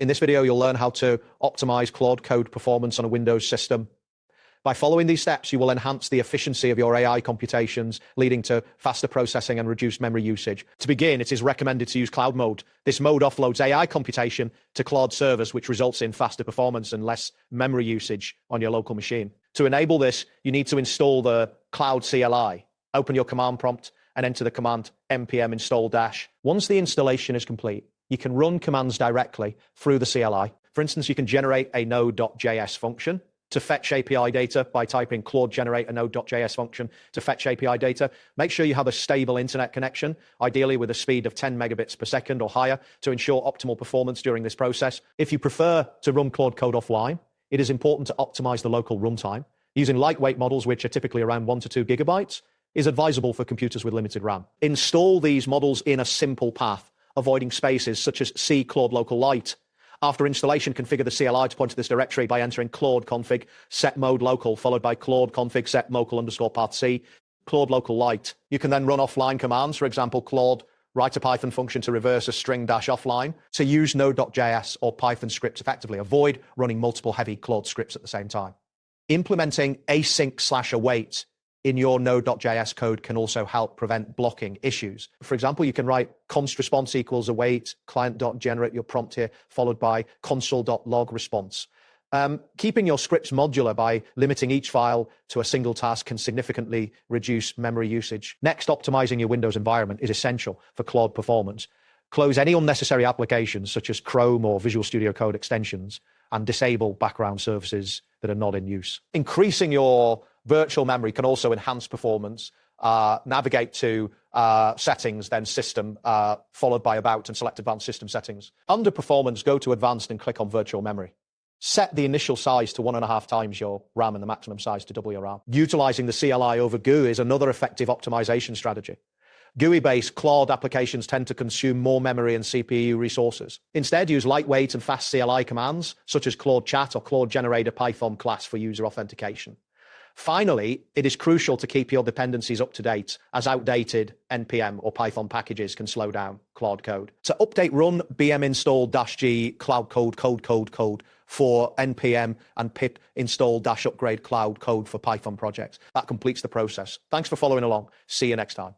In this video, you'll learn how to optimize Claude Code performance on a Windows system. By following these steps, you will enhance the efficiency of your AI computations, leading to faster processing and reduced memory usage. To begin, it is recommended to use Cloud Mode. This mode offloads AI computation to Claude servers, which results in faster performance and less memory usage on your local machine. To enable this, you need to install the Claude CLI. Open your command prompt and enter the command npm install dash. Once the installation is complete, you can run commands directly through the CLI. For instance, you can generate a node.js function to fetch API data by typing Claude generate a node.js function to fetch API data. Make sure you have a stable internet connection, ideally with a speed of 10 megabits per second or higher, to ensure optimal performance during this process. If you prefer to run Claude Code offline, it is important to optimize the local runtime. Using lightweight models, which are typically around 1 to 2 gigabytes, is advisable for computers with limited RAM. Install these models in a simple path, avoiding spaces such as C Claude Local Light. After installation, configure the CLI to point to this directory by entering Claude config set mode local, followed by Claude config set local_path C, Claude local light. You can then run offline commands, for example, Claude write a Python function to reverse a string dash offline to use node.js or Python scripts effectively. Avoid running multiple heavy Claude scripts at the same time. Implementing async/await in your node.js code can also help prevent blocking issues. For example, you can write const response equals await client.generate your prompt here, followed by console.log response. Keeping your scripts modular by limiting each file to a single task can significantly reduce memory usage. Next, optimizing your Windows environment is essential for Claude performance. Close any unnecessary applications such as Chrome or Visual Studio Code extensions and disable background services that are not in use. Increasing your virtual memory can also enhance performance. Navigate to settings, then system, followed by about and select advanced system settings. Under performance, go to advanced and click on virtual memory. Set the initial size to 1.5 times your RAM and the maximum size to double your RAM. Utilizing the CLI over GUI is another effective optimization strategy. GUI-based Claude applications tend to consume more memory and CPU resources. Instead, use lightweight and fast CLI commands, such as Claude Chat or Claude Generate a Python class for user authentication. Finally, it is crucial to keep your dependencies up to date, as outdated NPM or Python packages can slow down Claude Code. To update, run bm install-g Claude Code for NPM and pip install-upgrade Claude Code for Python projects. That completes the process. Thanks for following along. See you next time.